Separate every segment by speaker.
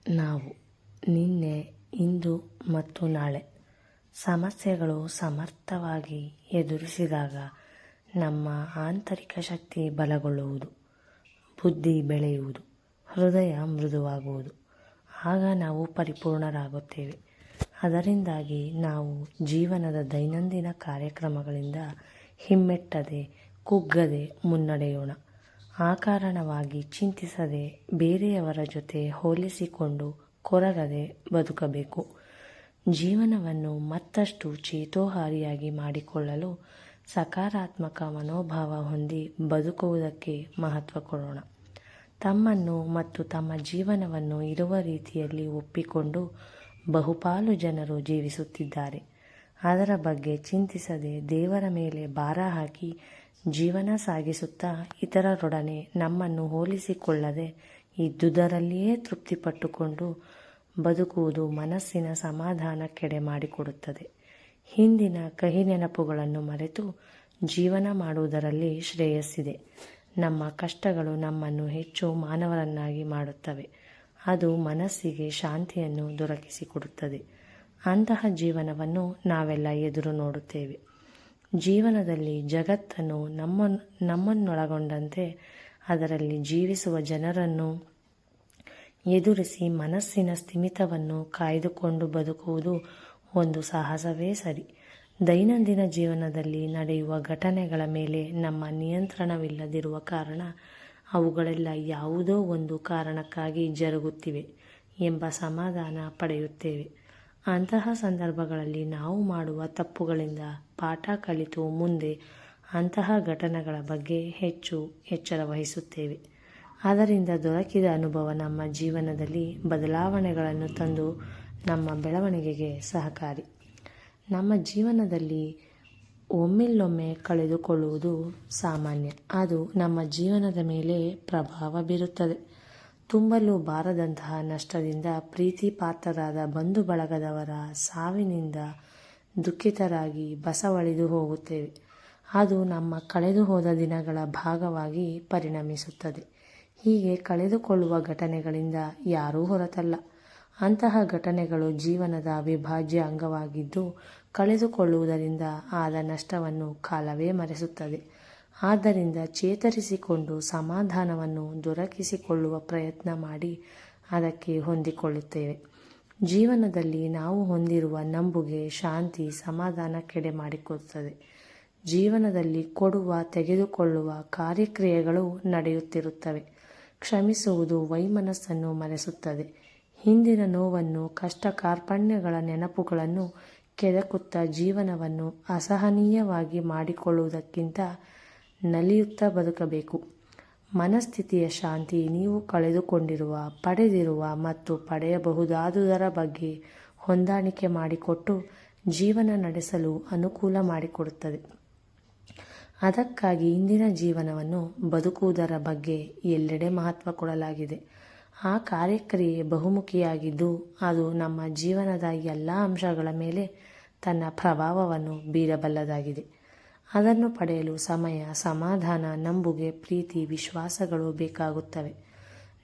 Speaker 1: ನಾವು ನಿನ್ನೆ, ಇಂದು ಮತ್ತು ನಾಳೆ ಸಮಸ್ಯೆಗಳು ಸಮರ್ಥವಾಗಿ ಎದುರಿಸಿದಾಗ ನಮ್ಮ ಆಂತರಿಕ ಶಕ್ತಿ ಬಲಗೊಳ್ಳುವುದು, ಬುದ್ಧಿ ಬೆಳೆಯುವುದು, ಹೃದಯ ಮೃದುವಾಗುವುದು. ಆಗ ನಾವು ಪರಿಪೂರ್ಣರಾಗುತ್ತೇವೆ. ಅದರಿಂದಾಗಿ ನಾವು ಜೀವನದ ದೈನಂದಿನ ಕಾರ್ಯಕ್ರಮಗಳಿಂದ ಹಿಮ್ಮೆಟ್ಟದೆ, ಕುಗ್ಗದೆ ಮುನ್ನಡೆಯೋಣ. ಕಾರಣವಾಗಿ ಚಿಂತಿಸದೆ, ಬೇರೆಯವರ ಜೊತೆ ಹೋಲಿಸಿಕೊಂಡು ಕೊರಗದೆ ಬದುಕಬೇಕು. ಜೀವನವನ್ನು ಮತ್ತಷ್ಟು ಚೇತೋಹಾರಿಯಾಗಿ ಮಾಡಿಕೊಳ್ಳಲು ಸಕಾರಾತ್ಮಕ ಮನೋಭಾವ ಹೊಂದಿ ಬದುಕುವುದಕ್ಕೆ ಮಹತ್ವ ಕೊಡೋಣ. ತಮ್ಮನ್ನು ಮತ್ತು ತಮ್ಮ ಜೀವನವನ್ನು ಇರುವ ರೀತಿಯಲ್ಲಿ ಒಪ್ಪಿಕೊಂಡು ಬಹುಪಾಲು ಜನರು ಜೀವಿಸುತ್ತಿದ್ದಾರೆ. ಅದರ ಬಗ್ಗೆ ಚಿಂತಿಸದೆ ದೇವರ ಮೇಲೆ ಭಾರ ಹಾಕಿ ಜೀವನ ಸಾಗಿಸುತ್ತಾ ಇತರರೊಡನೆ ನಮ್ಮನ್ನು ಹೋಲಿಸಿಕೊಳ್ಳದೆ ಇದ್ದುದರಲ್ಲಿಯೇ ತೃಪ್ತಿಪಟ್ಟುಕೊಂಡು ಬದುಕುವುದು ಮನಸ್ಸಿನ ಸಮಾಧಾನ ಕೆಡೆ ಮಾಡಿಕೊಡುತ್ತದೆ. ಹಿಂದಿನ ಕಹಿ ನೆನಪುಗಳನ್ನು ಮರೆತು ಜೀವನ ಮಾಡುವುದರಲ್ಲಿ ಶ್ರೇಯಸ್ಸಿದೆ. ನಮ್ಮ ಕಷ್ಟಗಳು ನಮ್ಮನ್ನು ಹೆಚ್ಚು ಮಾನವರನ್ನಾಗಿ ಮಾಡುತ್ತವೆ. ಅದು ಮನಸ್ಸಿಗೆ ಶಾಂತಿಯನ್ನು ದೊರಕಿಸಿಕೊಡುತ್ತದೆ. ಅಂತಹ ಜೀವನವನ್ನು ನಾವೆಲ್ಲ ಎದುರು ನೋಡುತ್ತೇವೆ. ಜೀವನದಲ್ಲಿ ಜಗತ್ತನ್ನು ನಮ್ಮನ್ನೊಳಗೊಂಡಂತೆ ಅದರಲ್ಲಿ ಜೀವಿಸುವ ಜನರನ್ನು ಎದುರಿಸಿ ಮನಸ್ಸಿನ ಸ್ಥಿಮಿತವನ್ನು ಕಾಯ್ದುಕೊಂಡು ಬದುಕುವುದು ಒಂದು ಸಾಹಸವೇ ಸರಿ. ದೈನಂದಿನ ಜೀವನದಲ್ಲಿ ನಡೆಯುವ ಘಟನೆಗಳ ಮೇಲೆ ನಮ್ಮ ನಿಯಂತ್ರಣವಿಲ್ಲದಿರುವ ಕಾರಣ ಅವುಗಳೆಲ್ಲ ಯಾವುದೋ ಒಂದು ಕಾರಣಕ್ಕಾಗಿ ಜರುಗುತ್ತಿವೆ ಎಂಬ ಸಮಾಧಾನ ಪಡೆಯುತ್ತೇವೆ. ಅಂತಹ ಸಂದರ್ಭಗಳಲ್ಲಿ ನಾವು ಮಾಡುವ ತಪ್ಪುಗಳಿಂದ ಪಾಠ ಕಲಿತು ಮುಂದೆ ಅಂತಹ ಘಟನೆಗಳ ಬಗ್ಗೆ ಹೆಚ್ಚು ಎಚ್ಚರ ವಹಿಸುತ್ತೇವೆ. ಅದರಿಂದ ದೊರಕಿದ ಅನುಭವ ನಮ್ಮ ಜೀವನದಲ್ಲಿ ಬದಲಾವಣೆಗಳನ್ನು ತಂದು ನಮ್ಮ ಬೆಳವಣಿಗೆಗೆ ಸಹಕಾರಿ. ನಮ್ಮ ಜೀವನದಲ್ಲಿ ಒಮ್ಮಿಲ್ಲೊಮ್ಮೆ ಕಳೆದುಕೊಳ್ಳುವುದು ಸಾಮಾನ್ಯ. ಅದು ನಮ್ಮ ಜೀವನದ ಮೇಲೆ ಪ್ರಭಾವ ಬೀರುತ್ತದೆ. ತುಂಬಲು ಬಾರದಂತಹ ನಷ್ಟದಿಂದ, ಪ್ರೀತಿ ಪಾತ್ರರಾದ ಬಂಧು ಬಳಗದವರ ಸಾವಿನಿಂದ ದುಃಖಿತರಾಗಿ ಬಸವಳಿದು ಹೋಗುತ್ತೇವೆ. ಅದು ನಮ್ಮ ಕಳೆದು ಹೋದ ದಿನಗಳ ಭಾಗವಾಗಿ ಪರಿಣಮಿಸುತ್ತದೆ. ಹೀಗೆ ಕಳೆದುಕೊಳ್ಳುವ ಘಟನೆಗಳಿಂದ ಯಾರೂ ಹೊರತಲ್ಲ. ಅಂತಹ ಘಟನೆಗಳು ಜೀವನದ ಅವಿಭಾಜ್ಯ ಅಂಗವಾಗಿದ್ದು, ಕಳೆದುಕೊಳ್ಳುವುದರಿಂದ ಆದ ನಷ್ಟವನ್ನು ಕಾಲವೇ ಮರೆಸುತ್ತದೆ. ಆದ್ದರಿಂದ ಚೇತರಿಸಿಕೊಂಡು ಸಮಾಧಾನವನ್ನು ದೊರಕಿಸಿಕೊಳ್ಳುವ ಪ್ರಯತ್ನ ಮಾಡಿ ಅದಕ್ಕೆ ಹೊಂದಿಕೊಳ್ಳುತ್ತೇವೆ. ಜೀವನದಲ್ಲಿ ನಾವು ಹೊಂದಿರುವ ನಂಬುಗೆ, ಶಾಂತಿ, ಸಮಾಧಾನ ಕೆಡೆ ಮಾಡಿಕೊಡುತ್ತದೆ. ಜೀವನದಲ್ಲಿ ಕೊಡುವ, ತೆಗೆದುಕೊಳ್ಳುವ ಕಾರ್ಯಕ್ರಿಯೆಗಳು ನಡೆಯುತ್ತಿರುತ್ತವೆ. ಕ್ಷಮಿಸುವುದು ವೈಮನಸ್ಸನ್ನು ಮರೆಸುತ್ತದೆ. ಹಿಂದಿನ ನೋವನ್ನು, ಕಷ್ಟ ಕಾರ್ಪಣ್ಯಗಳ ನೆನಪುಗಳನ್ನು ಕೆದಕುತ್ತಾ ಜೀವನವನ್ನು ಅಸಹನೀಯವಾಗಿ ಮಾಡಿಕೊಳ್ಳುವುದಕ್ಕಿಂತ ನಲಿಯುತ್ತಾ ಬದುಕಬೇಕು. ಮನಸ್ಥಿತಿಯ ಶಾಂತಿ ನೀವು ಕಳೆದುಕೊಂಡಿರುವ, ಪಡೆದಿರುವ ಮತ್ತು ಪಡೆಯಬಹುದಾದುದರ ಬಗ್ಗೆ ಹೊಂದಾಣಿಕೆ ಮಾಡಿಕೊಟ್ಟು ಜೀವನ ನಡೆಸಲು ಅನುಕೂಲ ಮಾಡಿಕೊಡುತ್ತದೆ. ಅದಕ್ಕಾಗಿ ಇಂದಿನ ಜೀವನವನ್ನು ಬದುಕುವುದರ ಬಗ್ಗೆ ಎಲ್ಲೆಡೆ ಮಹತ್ವ ಕೊಡಲಾಗಿದೆ. ಆ ಕಾರ್ಯಕ್ರಿಯೆ ಬಹುಮುಖಿಯಾಗಿದ್ದು, ಅದು ನಮ್ಮ ಜೀವನದ ಎಲ್ಲ ಅಂಶಗಳ ಮೇಲೆ ತನ್ನ ಪ್ರಭಾವವನ್ನು ಬೀರಬಲ್ಲದಾಗಿದೆ. ಅದನ್ನು ಪಡೆಯಲು ಸಮಯ, ಸಮಾಧಾನ, ನಂಬುಗೆ, ಪ್ರೀತಿ, ವಿಶ್ವಾಸಗಳು ಬೇಕಾಗುತ್ತವೆ.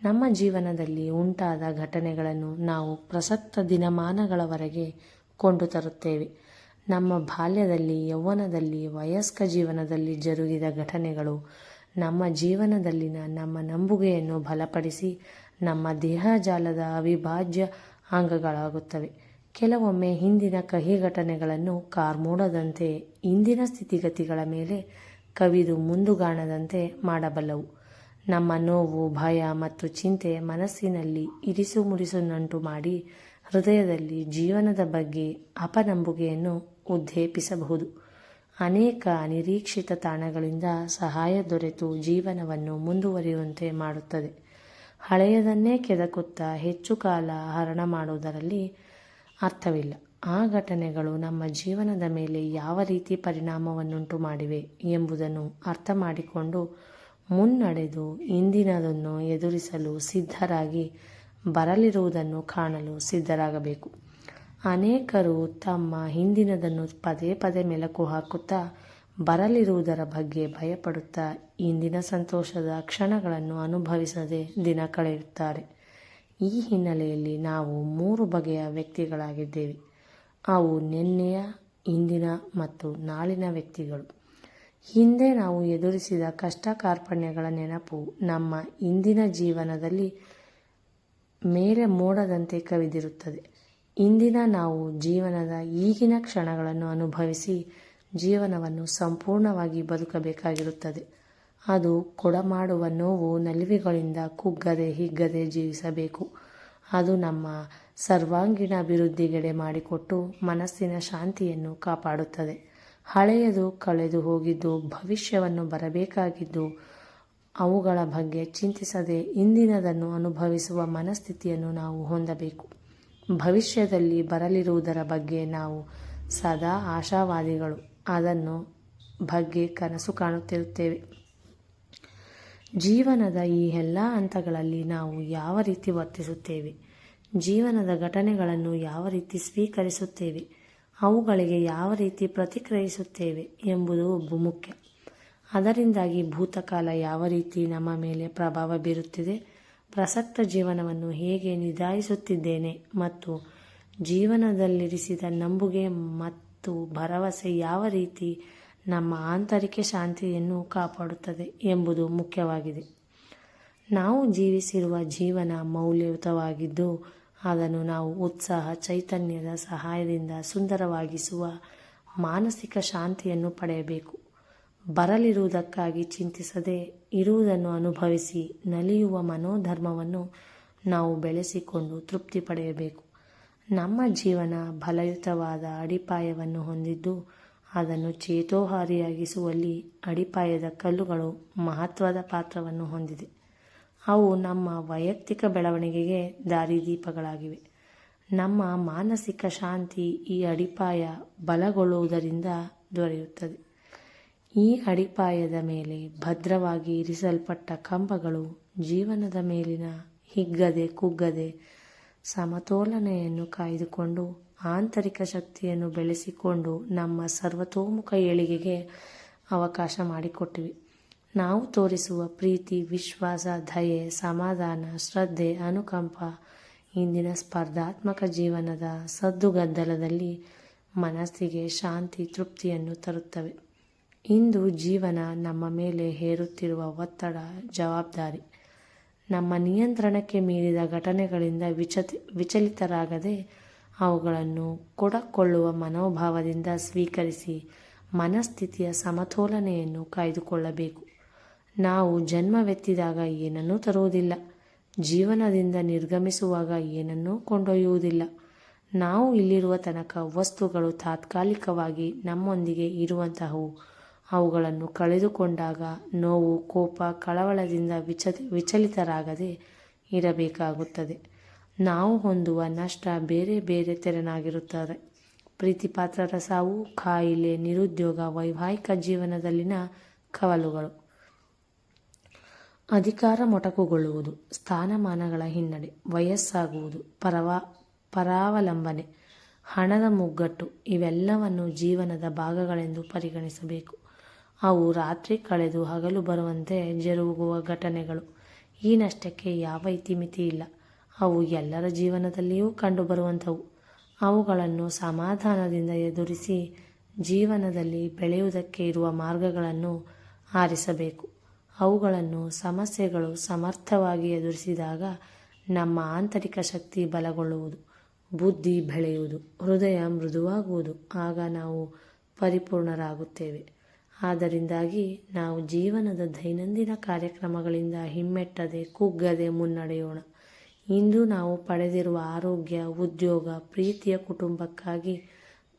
Speaker 1: ನಮ್ಮ ಜೀವನದಲ್ಲಿ ಉಂಟಾದ ಘಟನೆಗಳನ್ನು ನಾವು ಪ್ರಸಕ್ತ ದಿನಮಾನಗಳವರೆಗೆ ಕೊಂಡು ತರುತ್ತೇವೆ. ನಮ್ಮ ಬಾಲ್ಯದಲ್ಲಿ, ಯೌವನದಲ್ಲಿ, ವಯಸ್ಕ ಜೀವನದಲ್ಲಿ ಜರುಗಿದ ಘಟನೆಗಳು ನಮ್ಮ ಜೀವನದಲ್ಲಿನ ನಮ್ಮ ನಂಬುಗೆಯನ್ನು ಬಲಪಡಿಸಿ ನಮ್ಮ ದೇಹಜಾಲದ ಅವಿಭಾಜ್ಯ ಅಂಗಗಳಾಗುತ್ತವೆ. ಕೆಲವೊಮ್ಮೆ ಹಿಂದಿನ ಕಹಿ ಘಟನೆಗಳನ್ನು ಕಾರ್ಮೋಡದಂತೆ ಇಂದಿನ ಸ್ಥಿತಿಗತಿಗಳ ಮೇಲೆ ಕವಿದು ಮುಂದುಗಾಣದಂತೆ ಮಾಡಬಲ್ಲವು. ನಮ್ಮ ನೋವು, ಭಯ ಮತ್ತು ಚಿಂತೆ ಮನಸ್ಸಿನಲ್ಲಿ ಇರಿಸುಮುರಿಸುನ್ನುಂಟು ಮಾಡಿ ಹೃದಯದಲ್ಲಿ ಜೀವನದ ಬಗ್ಗೆ ಅಪನಂಬುಗೆಯನ್ನು ಉದ್ದೇಪಿಸಬಹುದು. ಅನೇಕ ಅನಿರೀಕ್ಷಿತ ತಾಣಗಳಿಂದ ಸಹಾಯ ದೊರೆತು ಜೀವನವನ್ನು ಮುಂದುವರಿಯುವಂತೆ ಮಾಡುತ್ತದೆ. ಹಳೆಯದನ್ನೇ ಕೆದಕುತ್ತಾ ಹೆಚ್ಚು ಕಾಲ ಹರಣ ಮಾಡುವುದರಲ್ಲಿ ಅರ್ಥವಿಲ್ಲ. ಆ ಘಟನೆಗಳು ನಮ್ಮ ಜೀವನದ ಮೇಲೆ ಯಾವ ರೀತಿ ಪರಿಣಾಮವನ್ನುಂಟು ಮಾಡಿವೆ ಎಂಬುದನ್ನು ಅರ್ಥ ಮಾಡಿಕೊಂಡು ಮುನ್ನಡೆದು ಇಂದಿನದನ್ನು ಎದುರಿಸಲು ಸಿದ್ಧರಾಗಿ ಬರಲಿರುವುದನ್ನು ಕಾಣಲು ಸಿದ್ಧರಾಗಬೇಕು. ಅನೇಕರು ತಮ್ಮ ಹಿಂದಿನದನ್ನು ಪದೇ ಪದೇ ಮೆಲುಕು ಹಾಕುತ್ತಾ ಬರಲಿರುವುದರ ಬಗ್ಗೆ ಭಯಪಡುತ್ತಾ ಇಂದಿನ ಸಂತೋಷದ ಕ್ಷಣಗಳನ್ನು ಅನುಭವಿಸದೆ ದಿನ ಕಳೆಯುತ್ತಾರೆ. ಈ ಹಿನ್ನೆಲೆಯಲ್ಲಿ ನಾವು 3 ಬಗೆಯ ವ್ಯಕ್ತಿಗಳಾಗಿದ್ದೇವೆ. ಅವು ನಿನ್ನೆಯ, ಇಂದಿನ ಮತ್ತು ನಾಳಿನ ವ್ಯಕ್ತಿಗಳು. ಹಿಂದೆ ನಾವು ಎದುರಿಸಿದ ಕಷ್ಟ ಕಾರ್ಪಣ್ಯಗಳ ನೆನಪು ನಮ್ಮ ಇಂದಿನ ಜೀವನದಲ್ಲಿ ಮೇಲೆ ಮೋಡದಂತೆ ಕವಿದಿರುತ್ತದೆ. ಇಂದಿನ ನಾವು ಜೀವನದ ಈಗಿನ ಕ್ಷಣಗಳನ್ನು ಅನುಭವಿಸಿ ಜೀವನವನ್ನು ಸಂಪೂರ್ಣವಾಗಿ ಬದುಕಬೇಕಾಗಿರುತ್ತದೆ. ಅದು ಕೊಡಮಾಡುವ ನೋವು ನಲಿವುಗಳಿಂದ ಕುಗ್ಗದೆ ಹಿಗ್ಗದೆ ಜೀವಿಸಬೇಕು. ಅದು ನಮ್ಮ ಸರ್ವಾಂಗೀಣ ಅಭಿವೃದ್ಧಿಗೆಡೆ ಮಾಡಿಕೊಟ್ಟು ಮನಸ್ಸಿನ ಶಾಂತಿಯನ್ನು ಕಾಪಾಡುತ್ತದೆ. ಹಳೆಯದು ಕಳೆದು ಹೋಗಿದ್ದು, ಭವಿಷ್ಯವನ್ನು ಬರಬೇಕಾಗಿದ್ದು, ಅವುಗಳ ಬಗ್ಗೆ ಚಿಂತಿಸದೆ ಇಂದಿನದನ್ನು ಅನುಭವಿಸುವ ಮನಸ್ಥಿತಿಯನ್ನು ನಾವು ಹೊಂದಬೇಕು. ಭವಿಷ್ಯದಲ್ಲಿ ಬರಲಿರುವುದರ ಬಗ್ಗೆ ನಾವು ಸದಾ ಆಶಾವಾದಿಗಳು. ಅದನ್ನು ಬಗ್ಗೆ ಕನಸು ಕಾಣುತ್ತಿರುತ್ತೇವೆ. ಜೀವನದ ಈ ಎಲ್ಲ ಹಂತಗಳಲ್ಲಿ ನಾವು ಯಾವ ರೀತಿ ವರ್ತಿಸುತ್ತೇವೆ, ಜೀವನದ ಘಟನೆಗಳನ್ನು ಯಾವ ರೀತಿ ಸ್ವೀಕರಿಸುತ್ತೇವೆ, ಅವುಗಳಿಗೆ ಯಾವ ರೀತಿ ಪ್ರತಿಕ್ರಿಯಿಸುತ್ತೇವೆ ಎಂಬುದು ಬಹುಮುಖ್ಯ. ಅದರಿಂದಾಗಿ ಭೂತಕಾಲ ಯಾವ ರೀತಿ ನಮ್ಮ ಮೇಲೆ ಪ್ರಭಾವ ಬೀರುತ್ತಿದೆ, ಪ್ರಸಕ್ತ ಜೀವನವನ್ನು ಹೇಗೆ ನಿಭಾಯಿಸುತ್ತಿದ್ದೇನೆ ಮತ್ತು ಜೀವನದಲ್ಲಿರಿಸಿದ ನಂಬುಗೆ ಮತ್ತು ಭರವಸೆ ಯಾವ ರೀತಿ ನಮ್ಮ ಆಂತರಿಕ ಶಾಂತಿಯನ್ನು ಕಾಪಾಡುತ್ತದೆ ಎಂಬುದು ಮುಖ್ಯವಾಗಿದೆ. ನಾವು ಜೀವಿಸಿರುವ ಜೀವನ ಮೌಲ್ಯಯುತವಾಗಿದ್ದು, ಅದನ್ನು ನಾವು ಉತ್ಸಾಹ ಚೈತನ್ಯದ ಸಹಾಯದಿಂದ ಸುಂದರವಾಗಿಸುವ ಮಾನಸಿಕ ಶಾಂತಿಯನ್ನು ಪಡೆಯಬೇಕು. ಬರಲಿರುವುದಕ್ಕಾಗಿ ಚಿಂತಿಸದೆ ಇರುವುದನ್ನು ಅನುಭವಿಸಿ ನಲಿಯುವ ಮನೋಧರ್ಮವನ್ನು ನಾವು ಬೆಳೆಸಿಕೊಂಡು ತೃಪ್ತಿ ಪಡೆಯಬೇಕು. ನಮ್ಮ ಜೀವನ ಬಲಯುತವಾದ ಅಡಿಪಾಯವನ್ನು ಹೊಂದಿದ್ದು, ಅದನ್ನು ಚೇತೋಹಾರಿಯಾಗಿಸುವಲ್ಲಿ ಅಡಿಪಾಯದ ಕಲ್ಲುಗಳು ಮಹತ್ವದ ಪಾತ್ರವನ್ನು ಹೊಂದಿದೆ. ಅವು ನಮ್ಮ ವೈಯಕ್ತಿಕ ಬೆಳವಣಿಗೆಗೆ ದಾರಿದೀಪಗಳಾಗಿವೆ. ನಮ್ಮ ಮಾನಸಿಕ ಶಾಂತಿ ಈ ಅಡಿಪಾಯ ಬಲಗೊಳ್ಳುವುದರಿಂದ ದೊರೆಯುತ್ತದೆ. ಈ ಅಡಿಪಾಯದ ಮೇಲೆ ಭದ್ರವಾಗಿ ಇರಿಸಲ್ಪಟ್ಟ ಕಂಬಗಳು ಜೀವನದ ಮೇಲಿನ ಹಿಗ್ಗದೆ ಕುಗ್ಗದೆ ಸಮತೋಲನೆಯನ್ನು ಕಾಯ್ದುಕೊಂಡು ಆಂತರಿಕ ಶಕ್ತಿಯನ್ನು ಬೆಳೆಸಿಕೊಂಡು ನಮ್ಮ ಸರ್ವತೋಮುಖ ಏಳಿಗೆಗೆ ಅವಕಾಶ ಮಾಡಿಕೊಟ್ಟಿವೆ. ನಾವು ತೋರಿಸುವ ಪ್ರೀತಿ, ವಿಶ್ವಾಸ, ದಯೆ, ಸಮಾಧಾನ, ಶ್ರದ್ಧೆ, ಅನುಕಂಪ ಇಂದಿನ ಸ್ಪರ್ಧಾತ್ಮಕ ಜೀವನದ ಸದ್ದುಗದ್ದಲದಲ್ಲಿ ಮನಸ್ಸಿಗೆ ಶಾಂತಿ, ತೃಪ್ತಿಯನ್ನು ತರುತ್ತವೆ. ಇಂದು ಜೀವನ ನಮ್ಮ ಮೇಲೆ ಹೇರುತ್ತಿರುವ ಒತ್ತಡ, ಜವಾಬ್ದಾರಿ, ನಮ್ಮ ನಿಯಂತ್ರಣಕ್ಕೆ ಮೀರಿದ ಘಟನೆಗಳಿಂದ ವಿಚಲಿತರಾಗದೆ ಅವುಗಳನ್ನು ಕೊಡಕೊಳ್ಳುವ ಮನೋಭಾವದಿಂದ ಸ್ವೀಕರಿಸಿ ಮನಸ್ಥಿತಿಯ ಸಮತೋಲನೆಯನ್ನು ಕಾಯ್ದುಕೊಳ್ಳಬೇಕು. ನಾವು ಜನ್ಮವೆತ್ತಿದಾಗ ಏನನ್ನೂ ತರುವುದಿಲ್ಲ, ಜೀವನದಿಂದ ನಿರ್ಗಮಿಸುವಾಗ ಏನನ್ನೂ ಕೊಂಡೊಯ್ಯುವುದಿಲ್ಲ. ನಾವು ಇಲ್ಲಿರುವ ತನಕ ವಸ್ತುಗಳು ತಾತ್ಕಾಲಿಕವಾಗಿ ನಮ್ಮೊಂದಿಗೆ ಇರುವಂತಹವು. ಅವುಗಳನ್ನು ಕಳೆದುಕೊಂಡಾಗ ನೋವು, ಕೋಪ, ಕಳವಳದಿಂದ ವಿಚಲಿತರಾಗದೆ ಇರಬೇಕಾಗುತ್ತದೆ. ನಾವು ಹೊಂದುವ ನಷ್ಟ ಬೇರೆ ಬೇರೆ ತೆರನಾಗಿರುತ್ತದೆ. ಪ್ರೀತಿಪಾತ್ರರ ಸಾವು, ಕಾಯಿಲೆ, ನಿರುದ್ಯೋಗ, ವೈವಾಹಿಕ ಜೀವನದಲ್ಲಿನ ಕವಲುಗಳು, ಅಧಿಕಾರ ಮೊಟಕುಗೊಳ್ಳುವುದು, ಸ್ಥಾನಮಾನಗಳ ಹಿನ್ನಡೆ, ವಯಸ್ಸಾಗುವುದು, ಪರಾವಲಂಬನೆ, ಹಣದ ಮುಗ್ಗಟ್ಟು ಇವೆಲ್ಲವನ್ನು ಜೀವನದ ಭಾಗಗಳೆಂದು ಪರಿಗಣಿಸಬೇಕು. ಅವು ರಾತ್ರಿ ಕಳೆದು ಹಗಲು ಬರುವಂತೆ ಜರುಗುವ ಘಟನೆಗಳು. ಈ ನಷ್ಟಕ್ಕೆ ಯಾವ ಇತಿಮಿತಿ ಇಲ್ಲ. ಅವು ಎಲ್ಲರ ಜೀವನದಲ್ಲಿಯೂ ಕಂಡುಬರುವಂಥವು. ಅವುಗಳನ್ನು ಸಮಾಧಾನದಿಂದ ಎದುರಿಸಿ ಜೀವನದಲ್ಲಿ ಬೆಳೆಯುವುದಕ್ಕೆ ಇರುವ ಮಾರ್ಗಗಳನ್ನು ಆರಿಸಬೇಕು. ಅವುಗಳನ್ನು ಸಮಸ್ಯೆಗಳು ಸಮರ್ಥವಾಗಿ ಎದುರಿಸಿದಾಗ ನಮ್ಮ ಆಂತರಿಕ ಶಕ್ತಿ ಬಲಗೊಳ್ಳುವುದು, ಬುದ್ಧಿ ಬೆಳೆಯುವುದು, ಹೃದಯ ಮೃದುವಾಗುವುದು. ಆಗ ನಾವು ಪರಿಪೂರ್ಣರಾಗುತ್ತೇವೆ. ಆದ್ದರಿಂದಾಗಿ ನಾವು ಜೀವನದ ದೈನಂದಿನ ಕಾರ್ಯಕ್ರಮಗಳಿಂದ ಹಿಮ್ಮೆಟ್ಟದೆ ಕುಗ್ಗದೆ ಮುನ್ನಡೆಯೋಣ. ಇಂದು ನಾವು ಪಡೆದಿರುವ ಆರೋಗ್ಯ, ಉದ್ಯೋಗ, ಪ್ರೀತಿಯ ಕುಟುಂಬಕ್ಕಾಗಿ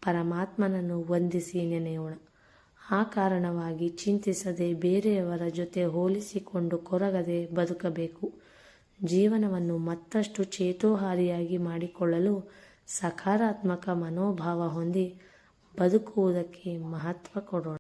Speaker 1: ಪರಮಾತ್ಮನನ್ನು ವಂದಿಸಿ ನೆನೆಯೋಣ. ಆ ಕಾರಣವಾಗಿ ಚಿಂತಿಸದೆ ಬೇರೆಯವರ ಜೊತೆ ಹೋಲಿಸಿಕೊಂಡು ಕೊರಗದೆ ಬದುಕಬೇಕು. ಜೀವನವನ್ನು ಮತ್ತಷ್ಟು ಚೇತೋಹಾರಿಯಾಗಿ ಮಾಡಿಕೊಳ್ಳಲು ಸಕಾರಾತ್ಮಕ ಮನೋಭಾವ ಹೊಂದಿ ಬದುಕುವುದಕ್ಕೆ ಮಹತ್ವ ಕೊಡೋಣ.